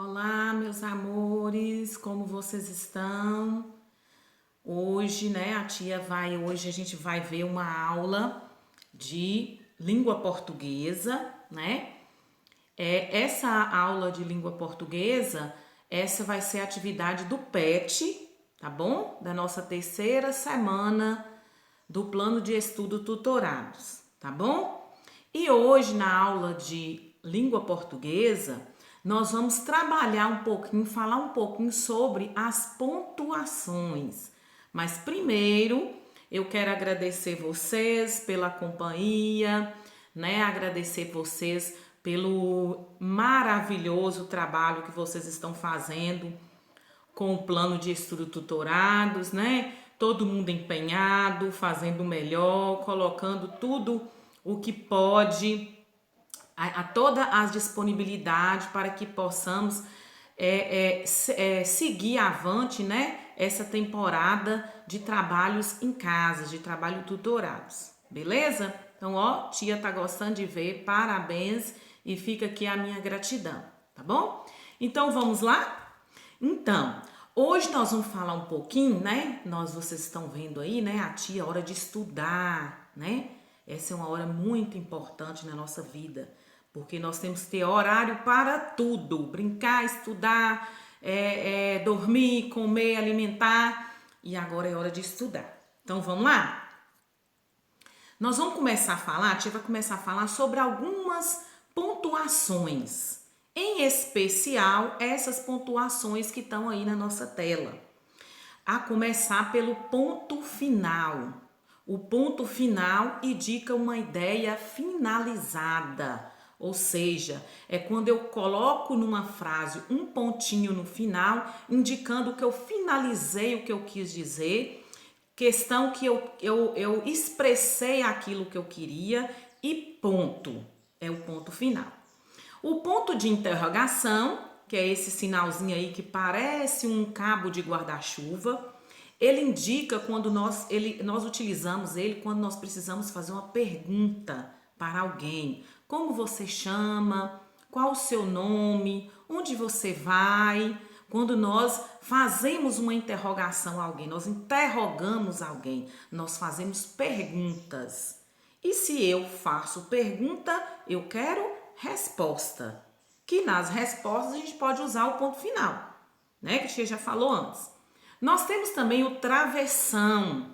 Olá, meus amores, como vocês estão? Hoje, né, hoje a gente vai ver uma aula de língua portuguesa, né? Essa aula de língua portuguesa, essa vai ser a atividade do PET, tá bom? Da nossa terceira semana do plano de estudo tutorados, tá bom? E hoje, na aula de língua portuguesa, nós vamos trabalhar um pouquinho, falar um pouquinho sobre as pontuações. Mas primeiro, eu quero agradecer vocês pela companhia, né? Agradecer vocês pelo maravilhoso trabalho que vocês estão fazendo com o plano de estudo tutorados, né? Todo mundo empenhado, fazendo o melhor, colocando tudo o que pode, a toda a disponibilidade para que possamos seguir avante, né? Essa temporada de trabalhos em casa, de trabalho tutorados, beleza? Então, ó, tia tá gostando de ver, parabéns e fica aqui a minha gratidão, tá bom? Então, vamos lá? Então, hoje nós vamos falar um pouquinho, né? Vocês estão vendo aí, né? A tia, a hora de estudar, né? Essa é uma hora muito importante na nossa vida, porque nós temos que ter horário para tudo: brincar, estudar, dormir, comer, alimentar. E agora é hora de estudar. Então, vamos lá? Nós vamos começar a falar, a tia vai começar a falar sobre algumas pontuações. Em especial, essas pontuações que estão aí na nossa tela. A começar pelo ponto final. O ponto final indica uma ideia finalizada, ou seja, é quando eu coloco numa frase um pontinho no final, indicando que eu finalizei o que eu quis dizer, questão que eu expressei aquilo que eu queria e ponto. É o ponto final. O ponto de interrogação, que é esse sinalzinho aí que parece um cabo de guarda-chuva, ele indica quando nós utilizamos ele quando nós precisamos fazer uma pergunta para alguém. Como você chama? Qual o seu nome? Onde você vai? Quando nós fazemos uma interrogação a alguém, nós interrogamos alguém, nós fazemos perguntas. E se eu faço pergunta, eu quero resposta. Que nas respostas a gente pode usar o ponto final, né? Que a gente já falou antes. Nós temos também o travessão.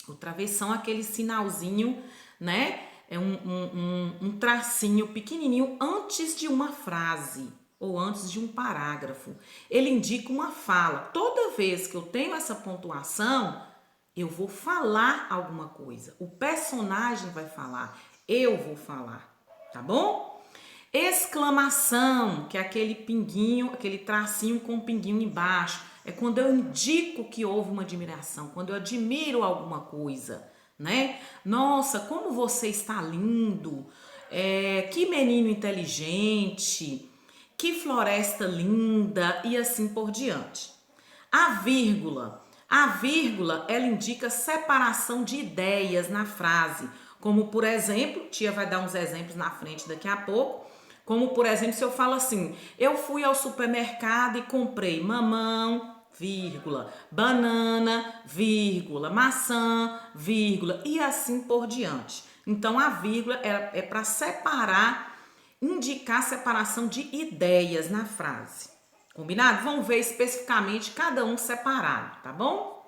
O travessão é aquele sinalzinho, né? É um tracinho pequenininho antes de uma frase ou antes de um parágrafo. Ele indica uma fala. Toda vez que eu tenho essa pontuação, eu vou falar alguma coisa. O personagem vai falar. Eu vou falar. Tá bom? Exclamação, que é aquele pinguinho, aquele tracinho com um pinguinho embaixo. É quando eu indico que houve uma admiração, quando eu admiro alguma coisa, né? Nossa, como você está lindo! Que menino inteligente! Que floresta linda! E assim por diante. A vírgula. A vírgula, ela indica separação de ideias na frase. Como, por exemplo, tia vai dar uns exemplos na frente daqui a pouco. Como, por exemplo, se eu falo assim, eu fui ao supermercado e comprei mamão, vírgula, banana, vírgula, maçã, vírgula, e assim por diante. Então, a vírgula é para separar, indicar separação de ideias na frase. Combinado? Vamos ver especificamente cada um separado, tá bom?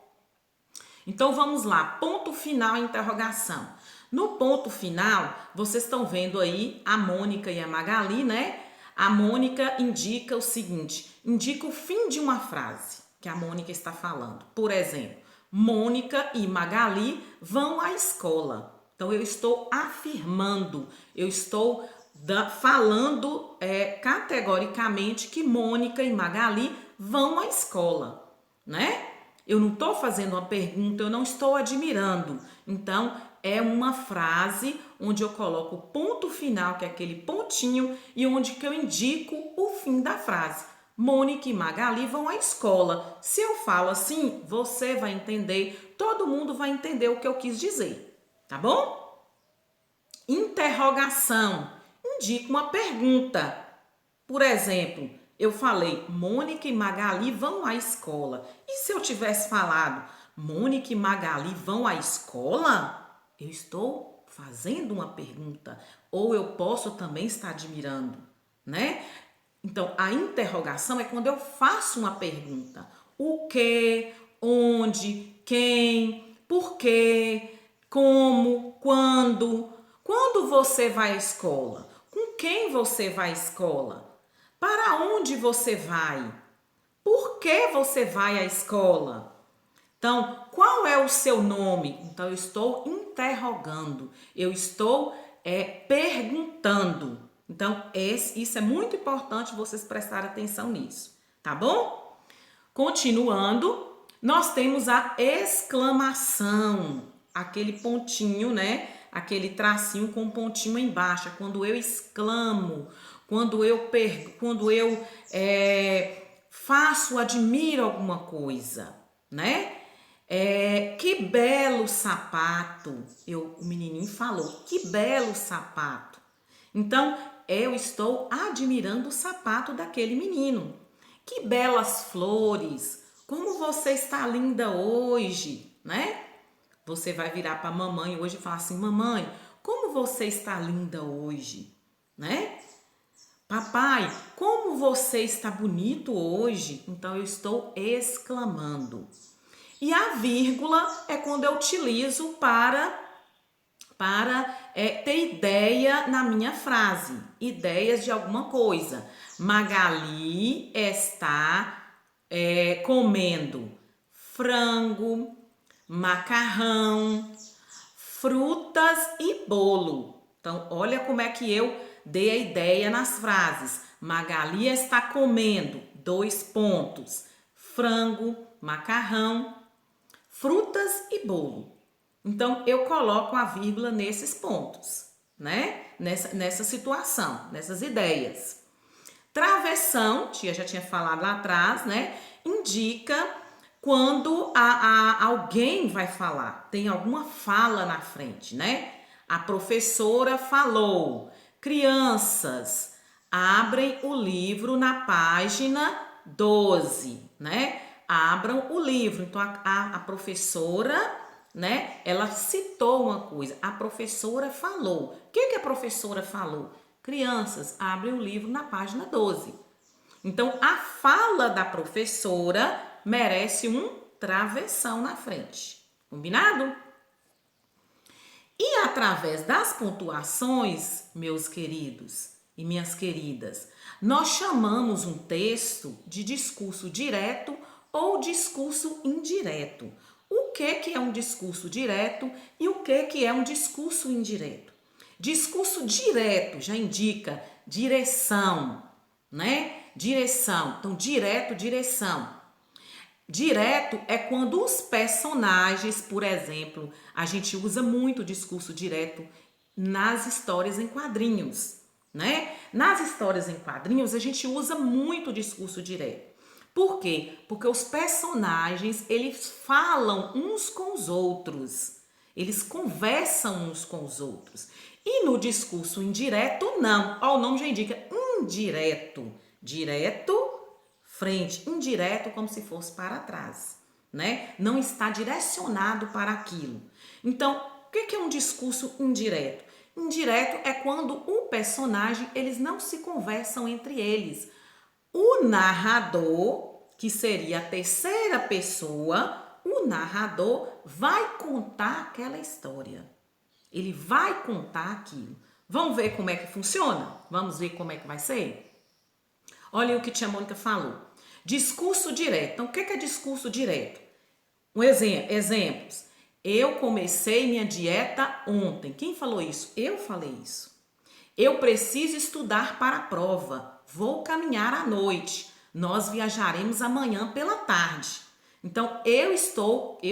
Então, vamos lá. Ponto final, interrogação. No ponto final, vocês estão vendo aí a Mônica e a Magali, né? A Mônica indica o seguinte, indica o fim de uma frase que a Mônica está falando. Por exemplo, Mônica e Magali vão à escola. Então, eu estou afirmando, eu estou falando categoricamente que Mônica e Magali vão à escola, né? Eu não estou fazendo uma pergunta, eu não estou admirando. Então, é uma frase onde eu coloco o ponto final, que é aquele pontinho, e onde que eu indico o fim da frase. Mônica e Magali vão à escola. Se eu falo assim, você vai entender, todo mundo vai entender o que eu quis dizer, tá bom? Interrogação indica uma pergunta. Por exemplo, Eu falei, Mônica e Magali vão à escola. E se eu tivesse falado, Mônica e Magali vão à escola? Eu estou fazendo uma pergunta. Ou eu posso também estar admirando, né? Então, a interrogação é quando eu faço uma pergunta. O que, onde, quem, por quê, como, quando. Quando você vai à escola? Com quem você vai à escola? Para onde você vai? Por que você vai à escola? Então, qual é o seu nome? Então, eu estou interrogando, eu estou perguntando. Então, isso é muito importante vocês prestarem atenção nisso, tá bom? Continuando, nós temos a exclamação, aquele pontinho, né? Aquele tracinho com um pontinho embaixo, quando eu exclamo, quando eu faço, admiro alguma coisa, né? Que belo sapato. O menininho falou, que belo sapato. Então, eu estou admirando o sapato daquele menino. Que belas flores. Como você está linda hoje, né? Você vai virar para a mamãe hoje e falar assim, mamãe, como você está linda hoje, né? Papai, como você está bonito hoje. Então, eu estou exclamando. E a vírgula é quando eu utilizo para ter ideia na minha frase, ideias de alguma coisa. Magali está comendo frango, macarrão, frutas e bolo. Então, olha como é que eu dei a ideia nas frases. Magali está comendo, 2 pontos, frango, macarrão, frutas e bolo. Então, eu coloco a vírgula nesses pontos, né? Nessa situação, nessas ideias. Travessão, tia já tinha falado lá atrás, né? Indica quando alguém vai falar, tem alguma fala na frente, né? A professora falou, crianças, abrem o livro na página 12, né? Abram o livro. Então, a professora, né? Ela citou uma coisa. A professora falou. O que a professora falou? Crianças, abrem o livro na página 12. Então, a fala da professora merece um travessão na frente. Combinado? E através das pontuações, meus queridos e minhas queridas, nós chamamos um texto de discurso direto ou discurso indireto. O que é um discurso direto e o que é um discurso indireto? Discurso direto já indica direção, né? Direção. Então, direto, direção. Direto é quando os personagens, por exemplo, a gente usa muito discurso direto nas histórias em quadrinhos, né? Nas histórias em quadrinhos, a gente usa muito discurso direto. Por quê? Porque os personagens, eles falam uns com os outros. Eles conversam uns com os outros. E no discurso indireto, não. Ó, o nome já indica indireto. Direto, frente. Indireto, como se fosse para trás, né? Não está direcionado para aquilo. Então, o que é um discurso indireto? Indireto é quando o personagem, eles não se conversam entre eles. O narrador, que seria a terceira pessoa, o narrador vai contar aquela história. Ele vai contar aquilo. Vamos ver como é que funciona? Vamos ver como é que vai ser? Olha o que a tia Mônica falou. Discurso direto. Então, o que é discurso direto? Exemplos. Eu comecei minha dieta ontem. Quem falou isso? Eu falei isso. Eu preciso estudar para a prova. Vou caminhar à noite. Nós viajaremos amanhã pela tarde. Então, eu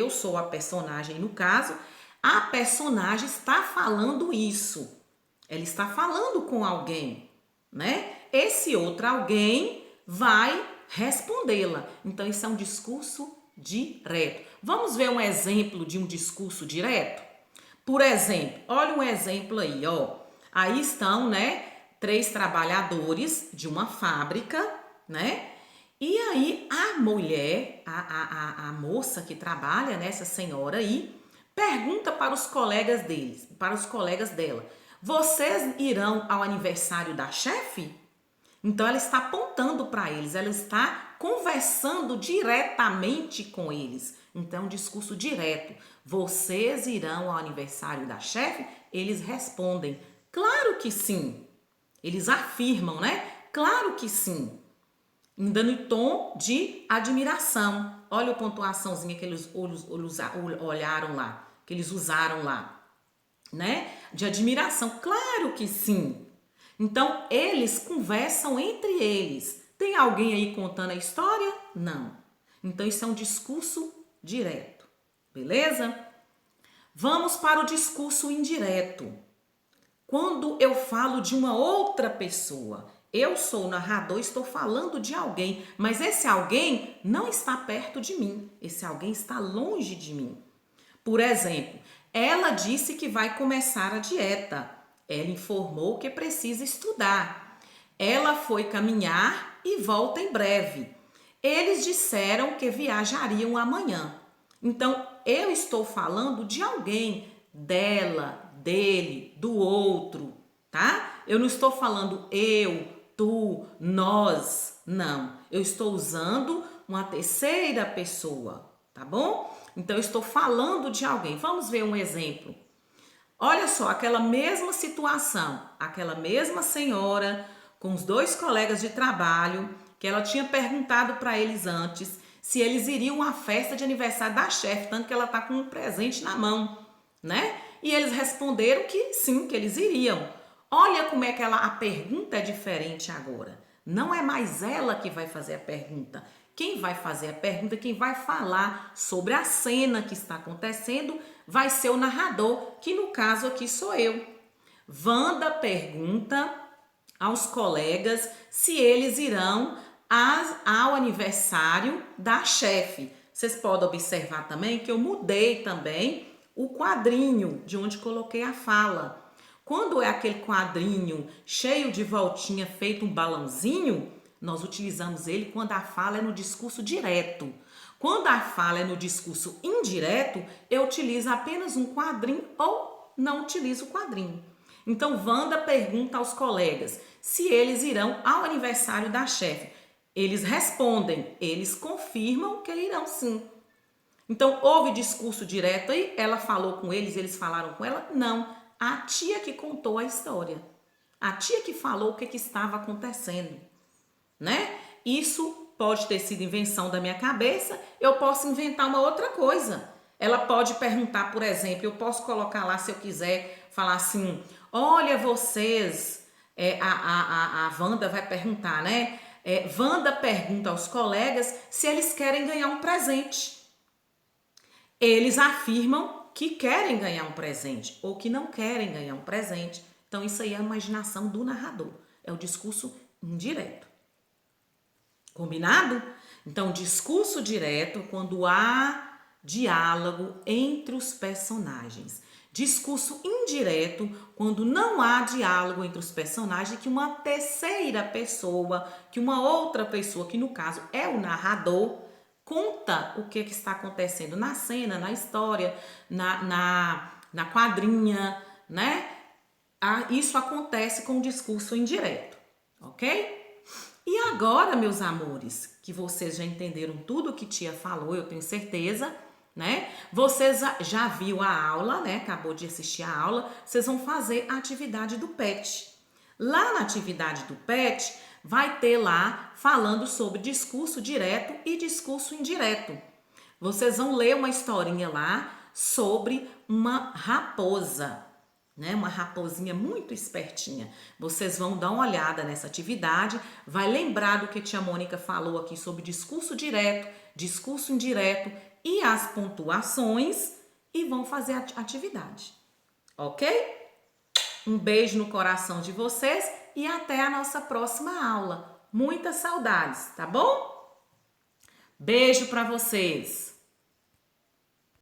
sou a personagem no caso. A personagem está falando isso. Ela está falando com alguém, né? Esse outro alguém vai respondê-la. Então, isso é um discurso direto. Vamos ver um exemplo de um discurso direto? Por exemplo, olha um exemplo aí, ó. Aí estão, né, 3 trabalhadores de uma fábrica, né? E aí a mulher, a moça que trabalha, né, essa senhora aí, pergunta para os colegas deles, para os colegas dela: vocês irão ao aniversário da chefe? Então ela está apontando para eles, ela está conversando diretamente com eles. Então, discurso direto. Vocês irão ao aniversário da chefe? Eles respondem: claro que sim. Eles afirmam, né? Claro que sim. Dando em tom de admiração. Olha a pontuaçãozinha que eles olharam lá, que eles usaram lá, né? De admiração. Claro que sim. Então, eles conversam entre eles. Tem alguém aí contando a história? Não. Então, isso é um discurso direto. Beleza? Vamos para o discurso indireto. Quando eu falo de uma outra pessoa, eu sou o narrador, estou falando de alguém, mas esse alguém não está perto de mim. Esse alguém está longe de mim. Por exemplo, ela disse que vai começar a dieta. Ela informou que precisa estudar. Ela foi caminhar e volta em breve. Eles disseram que viajariam amanhã. Então, eu estou falando de alguém, dela, dele, do outro, tá? Eu não estou falando eu, tu, nós, não. Eu estou usando uma terceira pessoa, tá bom? Então, eu estou falando de alguém. Vamos ver um exemplo. Olha só, aquela mesma situação, aquela mesma senhora com os dois colegas de trabalho, que ela tinha perguntado para eles antes se eles iriam à festa de aniversário da chefe, tanto que ela tá com um presente na mão, né? E eles responderam que sim, que eles iriam. Olha como é que a pergunta é diferente agora. Não é mais ela que vai fazer a pergunta. Quem vai fazer a pergunta, quem vai falar sobre a cena que está acontecendo, vai ser o narrador, que no caso aqui sou eu. Wanda pergunta aos colegas se eles irão ao aniversário da chefe. Vocês podem observar também que eu mudei também o quadrinho de onde coloquei a fala. Quando é aquele quadrinho cheio de voltinha, feito um balãozinho, nós utilizamos ele quando a fala é no discurso direto. Quando a fala é no discurso indireto, eu utilizo apenas um quadrinho ou não utilizo o quadrinho. Então, Wanda pergunta aos colegas se eles irão ao aniversário da chefe. Eles respondem, eles confirmam que irão sim. Então, houve discurso direto aí? Ela falou com eles falaram com ela? Não. A tia que contou a história. A tia que falou o que estava acontecendo, né? Isso pode ter sido invenção da minha cabeça, eu posso inventar uma outra coisa. Ela pode perguntar, por exemplo, eu posso colocar lá, se eu quiser, falar assim: olha, vocês, a Wanda vai perguntar, né? Wanda pergunta aos colegas se eles querem ganhar um presente. Eles afirmam que querem ganhar um presente ou que não querem ganhar um presente. Então, isso aí é a imaginação do narrador. É o discurso indireto. Combinado? Então, discurso direto quando há diálogo entre os personagens. Discurso indireto quando não há diálogo entre os personagens, que uma terceira pessoa, que uma outra pessoa, que no caso é o narrador, conta o que está acontecendo na cena, na história, na quadrinha, né? Isso acontece com o discurso indireto, ok? E agora, meus amores, que vocês já entenderam tudo que tia falou, eu tenho certeza, né? Vocês já viu a aula, né? Acabou de assistir a aula, vocês vão fazer a atividade do PET. Lá na atividade do PET, vai ter lá falando sobre discurso direto e discurso indireto. Vocês vão ler uma historinha lá sobre uma raposa, né? Uma raposinha muito espertinha. Vocês vão dar uma olhada nessa atividade, vai lembrar do que a tia Mônica falou aqui sobre discurso direto, discurso indireto e as pontuações e vão fazer a atividade, ok? Um beijo no coração de vocês e até a nossa próxima aula. Muitas saudades, tá bom? Beijo para vocês!